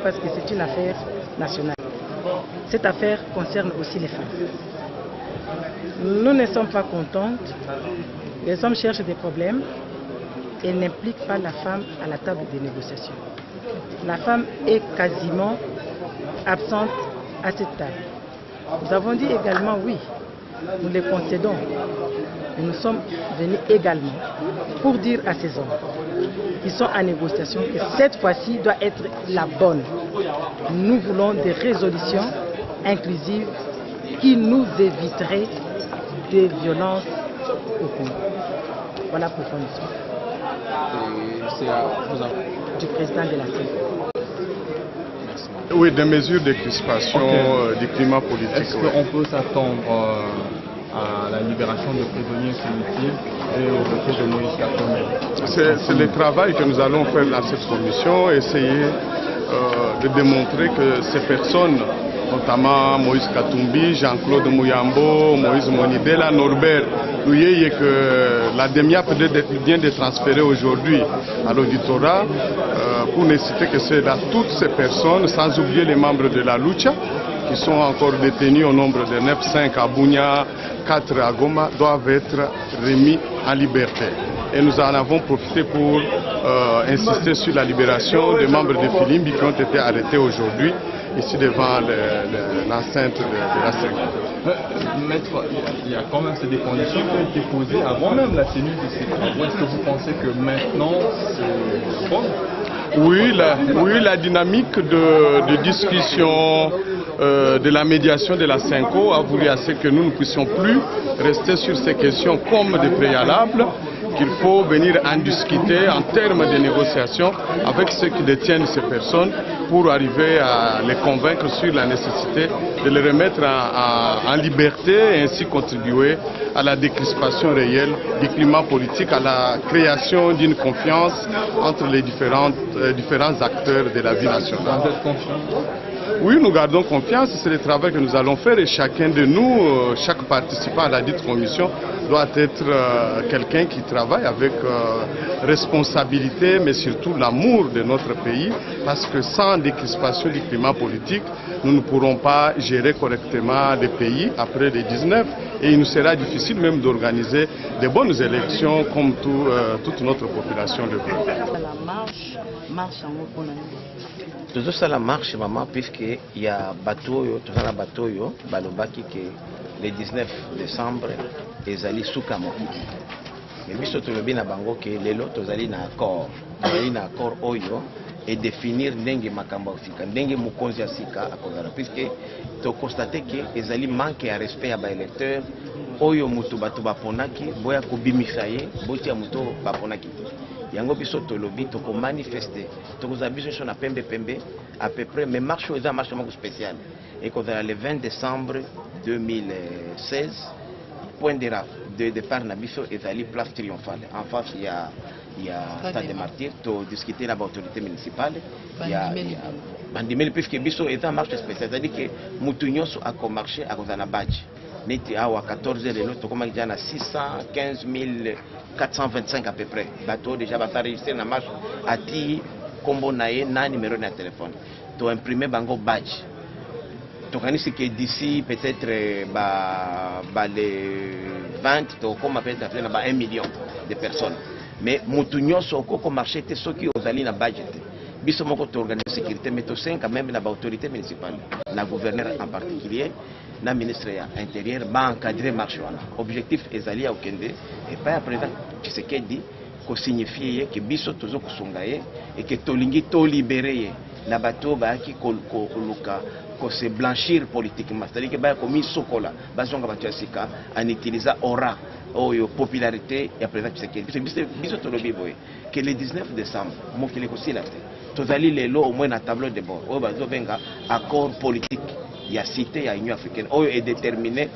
Parce que c'est une affaire nationale. Cette affaire concerne aussi les femmes. Nous ne sommes pas contentes. Les hommes cherchent des problèmes et n'impliquent pas la femme à la table des négociations. La femme est quasiment absente à cette table. Nous avons dit également oui, nous les concédons. Mais nous sommes venus également pour dire à ces hommes qui sont en négociation que cette fois-ci doit être la bonne. Nous voulons des résolutions inclusives qui nous éviteraient des violences au Congo. Voilà pourquoi nous sommes. Du président de la CENI. Oui, des mesures de crispation du climat politique. Est-ce qu'on peut s'attendre à la libération de prisonniers politiques et au retour de Moïse Katumbi? C'est le travail que nous allons faire dans cette commission, essayer de démontrer que ces personnes, notamment Moïse Katumbi, Jean-Claude Mouyambo, Moïse Monidela, Norbert Louyeye, que la DEMIA vient de transférer aujourd'hui à l'auditorat, pour ne citer que c'est là toutes ces personnes, sans oublier les membres de la Lucha, qui sont encore détenus au nombre de 9, 5 à Bunia, 4 à Goma, doivent être remis en liberté. Et nous en avons profité pour insister sur la libération des membres de Filimbi qui ont été arrêtés aujourd'hui, ici devant l'enceinte de la CENI. Maître, il y a quand même des conditions qui ont été posées avant même la tenue de ces travaux. Est-ce que vous pensez que maintenant c'est bon? Oui, la dynamique de discussion de la médiation de la CENCO a voulu à ce que nous ne puissions plus rester sur ces questions comme des préalables, qu'il faut venir en discuter en termes de négociation avec ceux qui détiennent ces personnes pour arriver à les convaincre sur la nécessité de les remettre en liberté et ainsi contribuer à la décrispation réelle du climat politique, à la création d'une confiance entre les différents acteurs de la vie nationale. Vous êtes confiant? Oui, nous gardons confiance, c'est le travail que nous allons faire et chacun de nous, chaque participant à la dite commission doit être quelqu'un qui travaille avec responsabilité mais surtout l'amour de notre pays, parce que sans décrispation du climat politique, nous ne pourrons pas gérer correctement le pays après les 19 et il nous sera difficile même d'organiser de bonnes élections comme toute notre population le veut. Toujours la marche, maman, puisqu'il y a bateau, balobaki que le 19 décembre, ils allaient sous Kamoki. Mais biso tolobi na bango que lelo tozali na accord oyo et définir ndenge makambo sika, ndenge mukonzi sika akozala, puisque to constater que ezali manque à respect à ba électeurs oyo mutu batu baponaki boya ko bimisa ye botia mutu baponaki. Yango biso tolobi to ko manifester to ko zabiso so na pembe à peu près, mais marche eza marche spécial et qu'on a le 20 décembre 2016 point de départ na biso ezali place triomphale en face il y a Stade des Martyrs to discuter na autorité municipale il y a bandimeli puisque biso eza marche spéciale, c'est-à-dire que mutu nyonso ako marcher ako na badge neti awa 14h lelo to koma déjà na 615 425 à peu près bateau déjà va enregistrer na marche ati kombo nae na numéro de téléphone to imprimer bango badge to kanisi que d'ici peut-être les 20 to comme peut-être na 1 million de personnes, mais mutu nyonso ko marché te soki ozali na budget biso moko to organiser sécurité mais to 5 même na autorité municipale na gouverneur en particulier na ministre ya intérieur ba encadrer marché wana objectif ezali ya okende et pas président Tshisekedi ko signifier que biso tozo kusunga ye et que tolingi to libérer na bato ba ki ko luka ko se blanchir politiquement, c'est-à-dire que ba ko mi sokola bazonga bato sika en utiliser aura oyo popularité ya président Tshisekedi biso tolobi boye que le 19 décembre mokili ko sila te tozali lelo au moins na tableau de bord oyo bazo benga accord politique ya cité ya Union africaine oyo est déterminé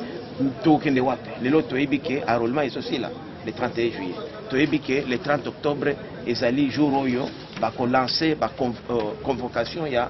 to kende wapi lelo toyebi que enrôlement est aussi là le 31 juillet toyebi que le 30 octobre ezali jour oyo ba ko lancer ba convocation ya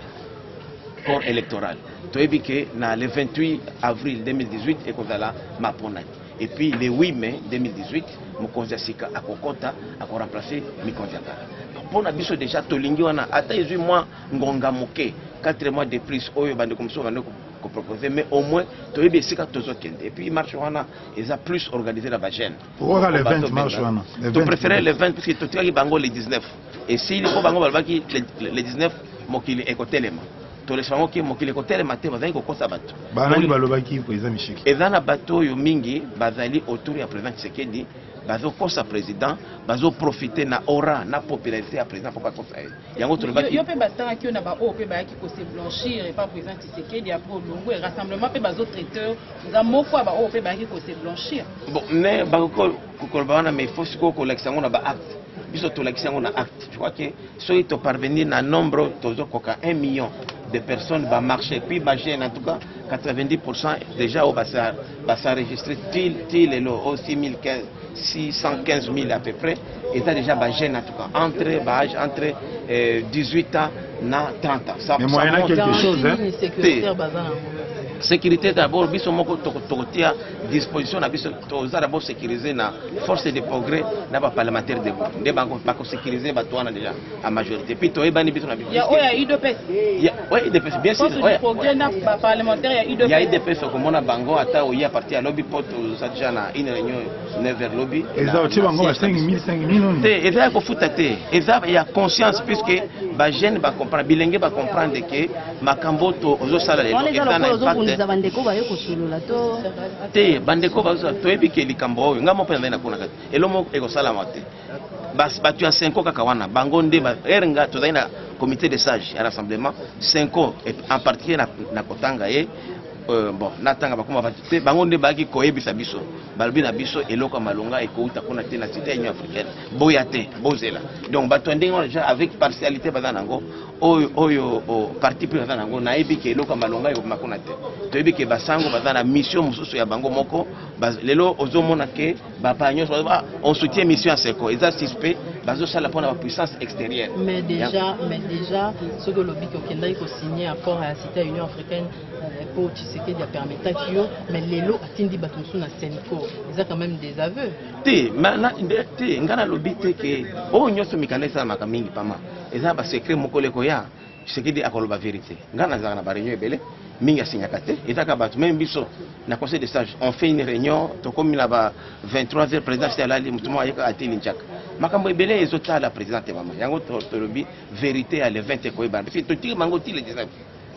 corps électoral toyebi que na le 28 avril 2018 ekozala mapona et puis le 8 mai 2018 mokonzi sika akokota ako remplacer mikonzi kala. pour na biso déjà tolingi wana ata ezui moi ngonga moke 4 mois de plus oyo bande comme ça bande ko proposer mais au moins toyebi esika tozokende et puis marche wana eza plus organisé na ba jeune pourquoi le 20 marche wana to préférer le 20 parce que to tiaki bango le 19 et si il faut bango balbaki le 19 mokili ekotelema to le sango ki mokili ekotelema te bazali ko kosa bato banani balobaki président Mishiki ezana bato yo mingi bazali autour ya président Tshisekedi bazo kosa président bazo profiter na aura na popularité ya président pour pas kosa yango to le baki yo pe batanga ki na ba o pe ba ki ko se blanchir et pas président Tshisekedi après longo et rassemblement pe bazo traiteur za moko ba o pe ba ki ko se blanchir bon ne ba ko kolbana mais il faut ko collection na ba acte biso to l'action na acte je crois que soki to parvenir na nombre tozo koka 1 million de personnes va marcher puis ba jeune en tout cas 90% déjà au basa enregistré til et lo 615 000 à peu près et déjà ba jeune en tout cas entre 18 ans na 30 ans ça mais moyen quelque chose hein sécurité d'abord biso moko tokotia disposition na biso toza d'abord sécuriser na force de progrès na ba parlementaire de nde bango ba ko sécuriser ba toana déjà à majorité puis to ebani biso na biso ya oya IDPS ya ouais IDPS bien sûr ouais progrès na ba parlementaire ya IDPS ya IDPS ko mona bango ata o ya parti à lobby poto ça déjà na une réunion 9h lobby eza oti bango ba 5000 non te eza ko futa te eza ya conscience puisque ba jeune ba comprendre bilenge ba comprendre que makambo to ozo sala lelo eza na bandeko bayo kosolola to te bandeko bazo toyebi ke likambo oyo ngamo mpe na kuna kati elomo ekosala te bas batu ya 5 kaka wana bango nde ba erenga tozali na comité de sages à rassemblement 5 en particulier na kotanga ye bon natanga bakoma batite bango nde baki koyebisa biso balbi na biso eloko malonga ekouta kuna te na cité union africaine boya te bozela donc bato ndenge déjà avec partialité bazana ngo oyo parti pris bazana ngo nayebi ke eloko malonga yo makuna te toyebi ke basango bazana mission mususu ya bango moko lelo ozomona ke bapa nyonso on soutient mission à Seko eza suspect bazo sala pona ba puissance extérieure mais déjà ce que lobby ko kendai ko signer accord à la cité union africaine pour Tshisekedi a permis takio mais lelo atindi bato musu na Senko ils ont quand même des aveux te mana te ngana lobby te ke o nyonso mikanesa makamingi pama eza ba secret mokoleko ya Tshisekedi akoloba vérité ngana za na ba réunion ebele mingi asinyaka te ezaka bato même biso na conseil de sage on fait une réunion to comme la ba 23h président c'est alali mutumo ayeka ateli njaka makambo ebele ezota la présidente mama yango to lobby vérité à le 20 ko eba puis to tire mango ti le 19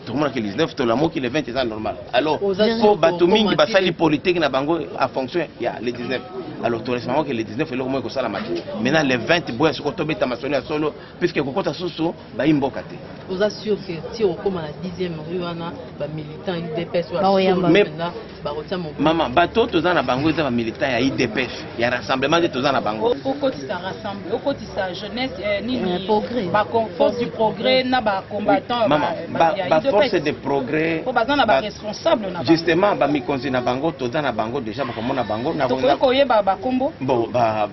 tout le monde qui les 19 to la mo qui les 20 c'est normal alors faut bato mingi basali politique na bango à fonction ya les 19 alors tout récemment que les 19 eloko mo ko sala match maintenant les 20 boya soko to beta masoni ya solo puisque kokota susu ba imboka te vous assure que si on comme à la 10e rue wana ba militant IDPS wa mais ba rotia mo maman bato to za na bango eza ba militant ya IDPS ya rassemblement de to za na bango au côté ça rassemble au côté ça jeunesse nini progrès ba force du progrès na ba combattant ba force de progrès pour bazana ba responsable na justement ba mikonzi na bango to za na bango déjà ba komona bango na ko yeba ba kombo bon ba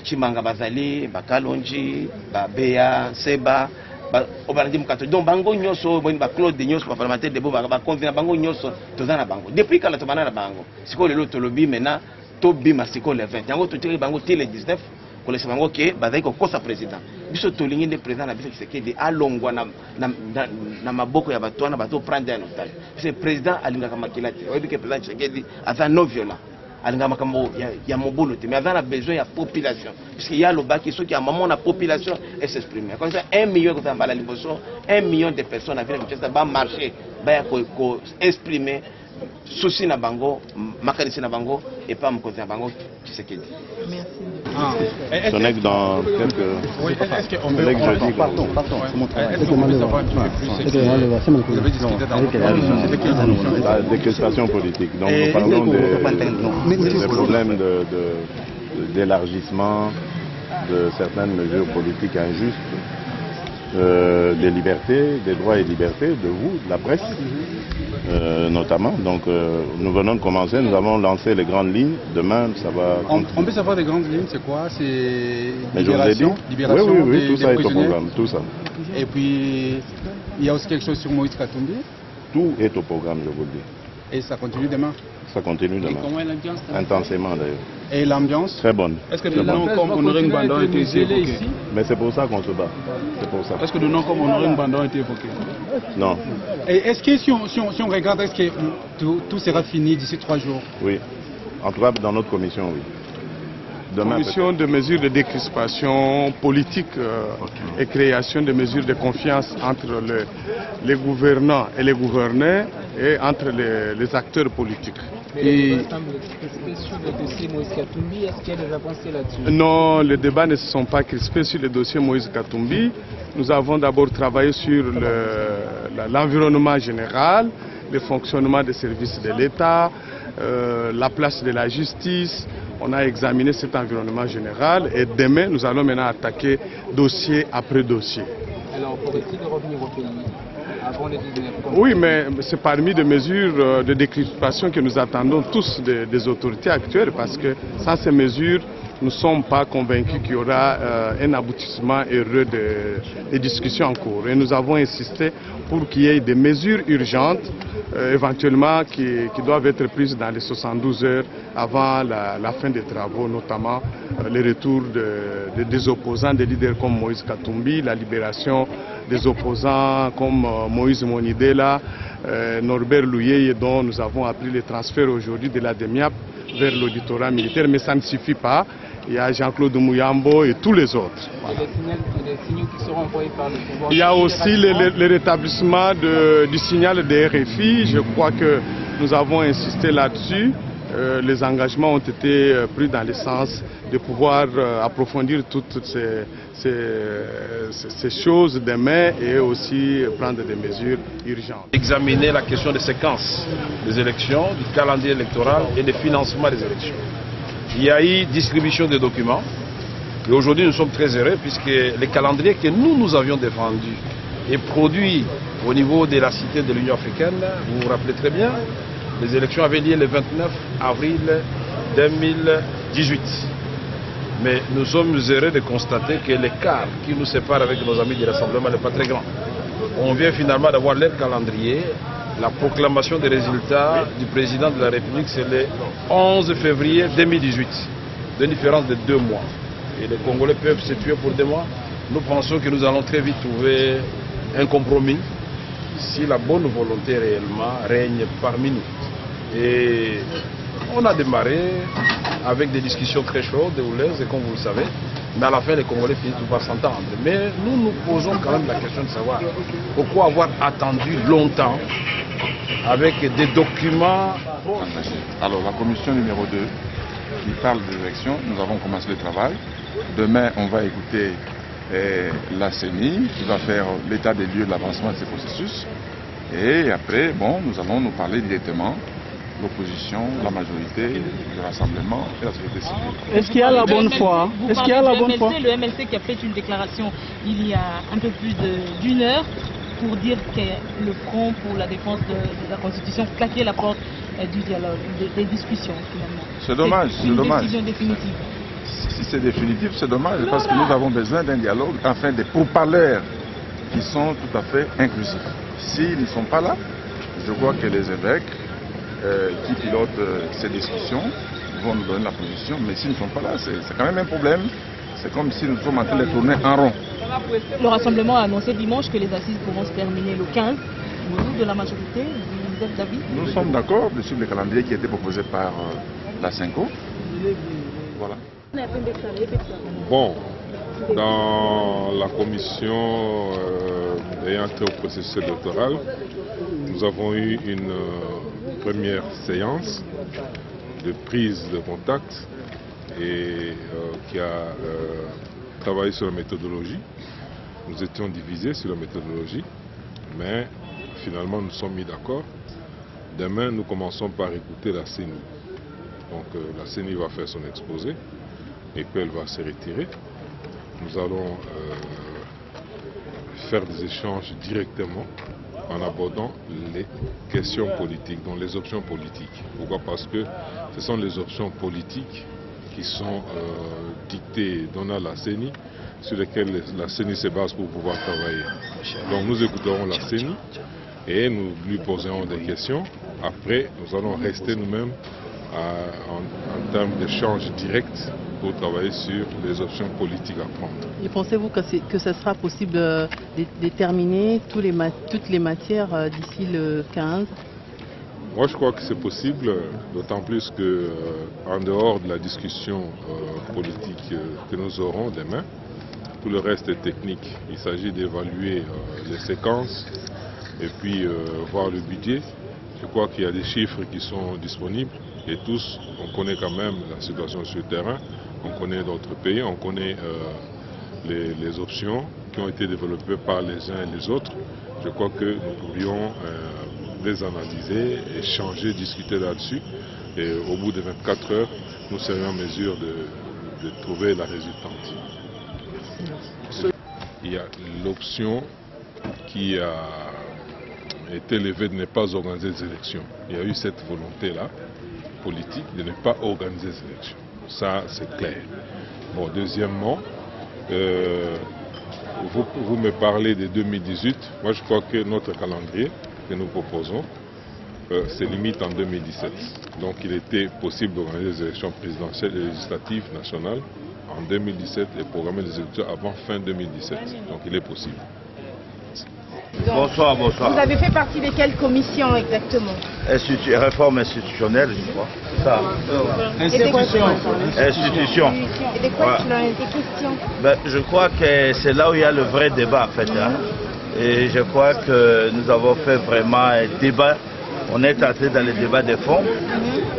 Chimanga bazali ba Kalonji ba Beya Seba ba obalandi mukato donc bango nyoso boni ba Claude nyoso ba parlementaire de ba konvina bango nyoso to za na bango depuis kala to banana bango siko lelo to lobi mena to bima siko le 20 yango to tiri bango ti le 19 ko lesa bango ke bazali ko kosa président biso to lingi le président na biso Tshisekedi alongwa na maboko ya bato na bato prendre un otage c'est président alinga kama kilati oyebi ke président Tshisekedi aza non violent alinga makambo ya mobolo te mais aza besoin ya population parce qu'il y a le baki ceux qui a moment la population et s'exprimer comme ça 1 million de personnes à la liboso 1 million de personnes à ville de ba marcher ba ko exprimer souci na bango makanisi na bango et pas mkozi na bango Tshisekedi. Merci. Ce n'est que dans quelques... Oui, est-ce qu'on peut... Pardon. Est-ce qu'on peut savoir un petit peu plus? Vous avez discuté dans la décrestation politique. Donc nous parlons des problèmes d'élargissement de certaines mesures politiques injustes, des libertés, des droits et libertés de vous, de la presse, notamment. Donc nous venons de commencer, nous avons lancé les grandes lignes. Demain, ça va continuer. On peut savoir les grandes lignes, c'est quoi? C'est libération, oui, tout ça est au programme, tout ça. Et puis, il y a aussi quelque chose sur Moïse Katumbi? Tout est au programme, je vous le dis. Et ça continue demain. Ça continue demain. Et comment est l'ambiance? Intensément d'ailleurs. Et l'ambiance? Très bonne. Est-ce que des noms comme Honoré Ngbanda ont été évoqués? Mais c'est pour ça qu'on se bat. C'est pour ça. Est-ce que des noms comme Honoré Ngbanda ont été évoqués? Non. Et est-ce que si on regarde, est-ce que tout sera fini d'ici 3 jours? Oui. En tout cas, dans notre commission, oui. Demain, commission de mesures de décrispation politique et création de mesures de confiance entre les gouvernants et les gouvernés et entre les acteurs politiques. Et sur le dossier Moïse Katumbi, est-ce qu'il y a des avancées là-dessus? Non, les débats ne se sont pas crispés sur le dossier Moïse Katumbi. Nous avons d'abord travaillé sur l'environnement général, le fonctionnement des services de l'État, la place de la justice. On a examiné cet environnement général et demain, nous allons maintenant attaquer dossier après dossier. Alors, pourrait-il revenir au pays avant les 19 ? Oui, mais c'est parmi des mesures de décrispation que nous attendons tous des autorités actuelles parce que sans ces mesures, nous ne sommes pas convaincus qu'il y aura un aboutissement heureux des discussions en cours. Et nous avons insisté pour qu'il y ait des mesures urgentes, éventuellement qui doivent être prises dans les 72 heures avant la fin des travaux, notamment le retour des opposants, des leaders comme Moïse Katumbi, la libération des opposants comme Moïse Monidela, Norbert Louyeye, dont nous avons appris le transfert aujourd'hui de la DEMIAP vers l'auditorat militaire, mais ça ne suffit pas. Il y a Jean-Claude Mouyambo et tous les autres. Voilà. Les signaux qui seront envoyés par le pouvoir. Il y a aussi le rétablissement du signal des RFI. Je crois que nous avons insisté là-dessus. Les engagements ont été pris dans le sens de pouvoir approfondir toutes ces choses demain et aussi prendre des mesures urgentes. Examiner la question des séquences des élections, du calendrier électoral et des financements des élections. Il y a eu distribution des documents et aujourd'hui nous sommes très heureux puisque le calendrier que nous avions défendu est produit au niveau de la cité de l'Union africaine. Vous vous rappelez très bien, les élections avaient lieu le 29 avril 2018. Mais nous sommes heureux de constater que l'écart qui nous sépare avec nos amis du Rassemblement n'est pas très grand. On vient finalement d'avoir leur calendrier. La proclamation des résultats du président de la République, c'est le 11 février 2018, de différence de 2 mois. Et les Congolais peuvent se tuer pour 2 mois. Nous pensons que nous allons très vite trouver un compromis si la bonne volonté réellement règne parmi nous. Et on a démarré avec des discussions très chaudes, des houleuses, comme vous le savez. Mais à la fin, les Congolais finissent par s'entendre. Mais nous nous posons quand même la question de savoir pourquoi avoir attendu longtemps avec des documents. Alors la commission numéro 2 qui parle des élections, nous avons commencé le travail. Demain, on va écouter la CENI qui va faire l'état des lieux de l'avancement de ces processus. Et après, bon, nous allons nous parler directement l'opposition, la majorité, le rassemblement et la société civile. Est-ce qu'il y a la bonne foi? Est-ce qu'il y a la bonne foi? Le MLC qui a fait une déclaration il y a un peu plus d'1 heure pour dire que le Front pour la défense de la Constitution claquait la porte du dialogue, des discussions finalement. C'est dommage, c'est dommage. Une décision définitive. Si c'est définitif, c'est dommage parce que nous avons besoin d'un dialogue, enfin des pourparlers qui sont tout à fait inclusifs. S'ils ne sont pas là, je crois que les évêques qui pilotent ces discussions vont nous donner la position, mais s'ils ne sont pas là, c'est quand même un problème. C'est comme si nous sommes en train de tourner en rond. Le Rassemblement a annoncé dimanche que les assises pourront se terminer le 15. Vous, de la majorité, vous êtes d'avis? Nous sommes d'accord sur le calendrier qui a été proposé par la CENCO. Voilà. Bon, dans la commission ayant trait au processus électoral, nous avons eu une première séance de prise de contact et qui a travaillé sur la méthodologie. Nous étions divisés sur la méthodologie, mais finalement nous sommes mis d'accord. Demain, nous commençons par écouter la CENI. Donc la CENI va faire son exposé et puis elle va se retirer. Nous allons faire des échanges directement en abordant les questions politiques, donc les options politiques. Pourquoi? Parce que ce sont les options politiques qui sont dictées, données à la CENI, sur lesquelles la CENI se base pour pouvoir travailler. Donc nous écouterons la CENI et nous lui poserons des questions après, nous allons rester nous-mêmes en termes d'échange direct pour travailler sur les options politiques à prendre. Et pensez-vous que ce sera possible de terminer toutes les matières d'ici le 15? Moi, je crois que c'est possible, d'autant plus que en dehors de la discussion politique que nous aurons demain, tout le reste est technique. Il s'agit d'évaluer les séquences et puis voir le budget. Je crois qu'il y a des chiffres qui sont disponibles et tous, on connaît quand même la situation sur le terrain, on connaît d'autres pays, on connaît les options qui ont été développées par les uns et les autres. Je crois que nous pourrions les analyser, échanger, discuter là-dessus et au bout de 24 heures, nous serions en mesure de trouver la résultante. Il y a l'option qui a été levée de ne pas organiser des élections. Il y a eu cette volonté-là, politique, de ne pas organiser des élections. Ça, c'est clair. Bon, deuxièmement, vous me parlez de 2018. Moi, je crois que notre calendrier que nous proposons se limite en 2017. Donc, il était possible d'organiser des élections présidentielles et législatives nationales en 2017 et programmer les élections avant fin 2017. Donc, il est possible. Bonsoir, bonsoir. Vous avez fait partie de quelle commission exactement? Réforme institutionnelle, je crois. C'est ça. Institution. Et de quoi des questions? Je crois que c'est là où il y a le vrai débat en fait. Hein. Et je crois que nous avons fait vraiment un débat. On est entré dans le débat des fonds.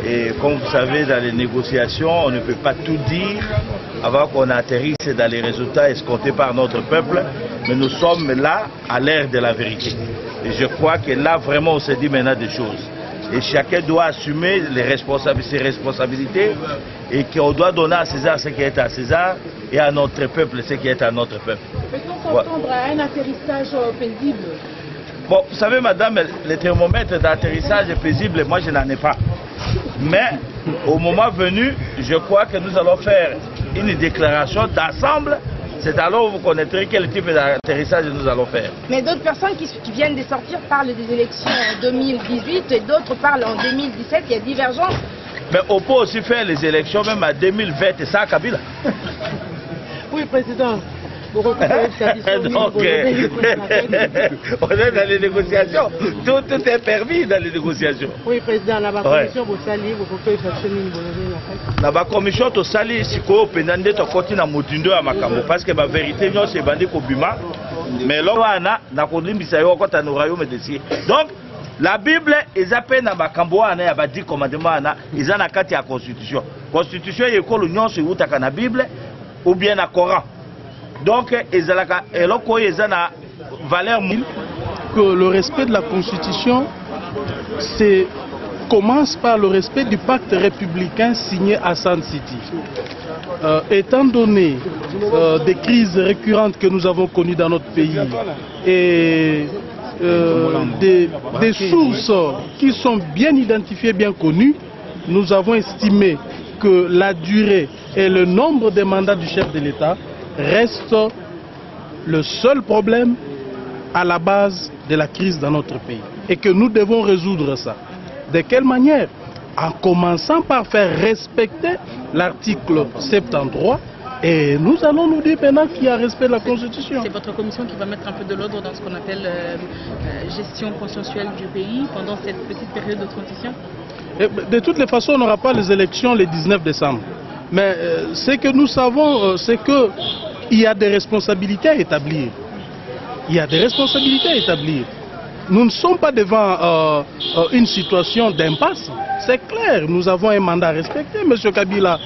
Et comme vous savez, dans les négociations, on ne peut pas tout dire avant qu'on atterrisse dans les résultats escomptés par notre peuple. Mais nous sommes là à l'ère de la vérité. Et je crois que là, vraiment, on s'est dit maintenant des choses. Et chacun doit assumer ses responsabilités et qu'on doit donner à César ce qui est à César et à notre peuple ce qui est à notre peuple. Peut-on s'attendre à un atterrissage paisible? Bon, vous savez, madame, les thermomètres d'atterrissage paisible, moi, je n'en ai pas. Mais, au moment venu, je crois que nous allons faire une déclaration d'ensemble. C'est alors où vous connaîtrez quel type d'atterrissage nous allons faire. Mais d'autres personnes qui viennent de sortir parlent des élections en 2018 et d'autres parlent en 2017. Il y a divergence. Mais on peut aussi faire les élections même en 2020 et ça à Kabila. Oui, Président. Donc, on est dans les négociations. Tout est permis dans les négociations. Oui, Président, la commission, vous saluez, vous pouvez chercher une la commission, tu salues si vous avez un moutindo à Makambo parce que la vérité, c'est bandé Kobima. Mais là, on a donc, la Bible, ils appellent à Makambo, il y a 10 commandements, ils ont la carte de la Constitution. La Constitution, il y a l'union sur la Bible ou bien la Coran. Donc, ils ont la valeur. Que le respect de la Constitution, commence par le respect du pacte républicain signé à Sun City. Étant donné des crises récurrentes que nous avons connues dans notre pays et des sources qui sont bien identifiées, bien connues, nous avons estimé que la durée et le nombre de mandats du chef de l'État restent le seul problème à la base de la crise dans notre pays et que nous devons résoudre ça. De quelle manière? En commençant par faire respecter l'article 73 et nous allons nous dire maintenant qu'il y a respect de la Constitution. C'est votre commission qui va mettre un peu de l'ordre dans ce qu'on appelle gestion consensuelle du pays pendant cette petite période de transition? De toutes les façons, on n'aura pas les élections le 19 décembre. Mais ce que nous savons, c'est qu'il y a des responsabilités à établir. Il y a des responsabilités à établir. Nous ne sommes pas devant une situation d'impasse. C'est clair, nous avons un mandat à respecter. M. Kabila,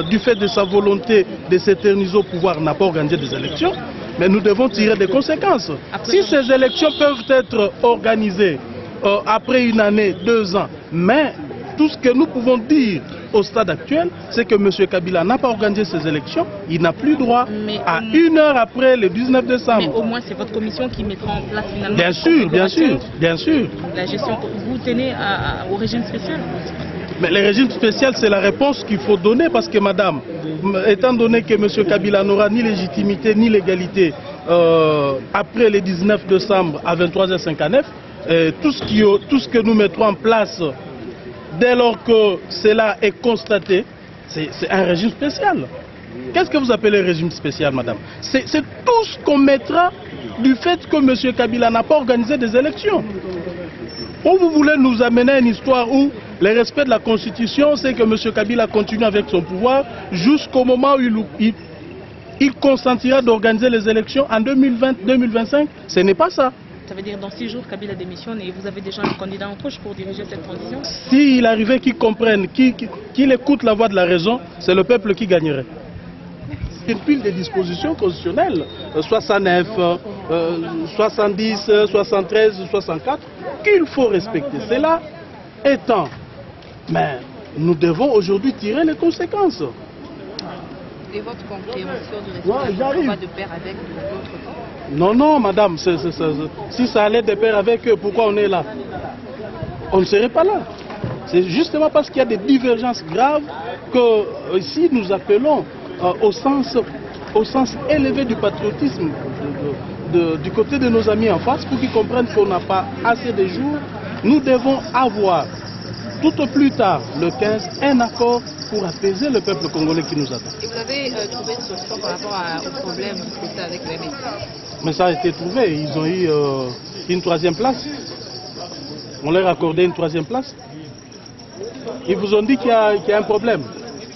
du fait de sa volonté de s'éterniser au pouvoir, n'a pas organisé des élections. Mais nous devons tirer des conséquences. Si ces élections peuvent être organisées après une année, 2 ans, mais tout ce que nous pouvons dire au stade actuel, c'est que M. Kabila n'a pas organisé ces élections, il n'a plus droit à 1 heure après le 19 décembre. Mais au moins c'est votre commission qui mettra en place finalement... Bien sûr, bien sûr, bien sûr. La gestion, vous tenez au régime spécial? Mais le régime spécial, c'est la réponse qu'il faut donner parce que madame, étant donné que M. Kabila n'aura ni légitimité ni légalité après le 19 décembre à 23h59, tout ce que nous mettrons en place dès lors que cela est constaté, c'est un régime spécial. Qu'est-ce que vous appelez régime spécial, madame? C'est tout ce qu'on mettra du fait que M. Kabila n'a pas organisé des élections. Ou vous voulez nous amener à une histoire où le respect de la Constitution, c'est que M. Kabila continue avec son pouvoir jusqu'au moment où il consentira d'organiser les élections en 2020-2025. Ce n'est pas ça. Ça veut dire dans 6 jours, Kabila démissionne et vous avez déjà un candidat en poche pour diriger cette transition? S'il arrivait qu'il comprenne, qu'il écoute la voix de la raison, c'est le peuple qui gagnerait. Une pile de dispositions constitutionnelles, 69, 70, 73, 64, qu'il faut respecter. Cela étant, mais nous devons aujourd'hui tirer les conséquences. Et votre compréhension du respect va de pair avec d'autres camps? Non, non, madame, si ça allait de pair avec eux, pourquoi on est là? On ne serait pas là. C'est justement parce qu'il y a des divergences graves que ici nous appelons au sens élevé du patriotisme du côté de nos amis en face pour qu'ils comprennent qu'on n'a pas assez de jours. Nous devons avoir tout au plus tard, le 15, un accord pour apaiser le peuple congolais qui nous attend. Et vous avez trouvé une solution par rapport au problème posé avec les médecins? Mais ça a été trouvé. Ils ont eu une 3e place. On leur a accordé une 3e place. Ils vous ont dit qu'il y a un problème.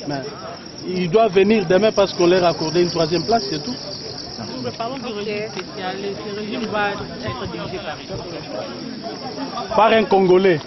Mais ils doivent venir demain parce qu'on leur a accordé une 3e place, c'est tout. Nous parlons du régime spécial. Ce régime va être dirigé par un Congolais.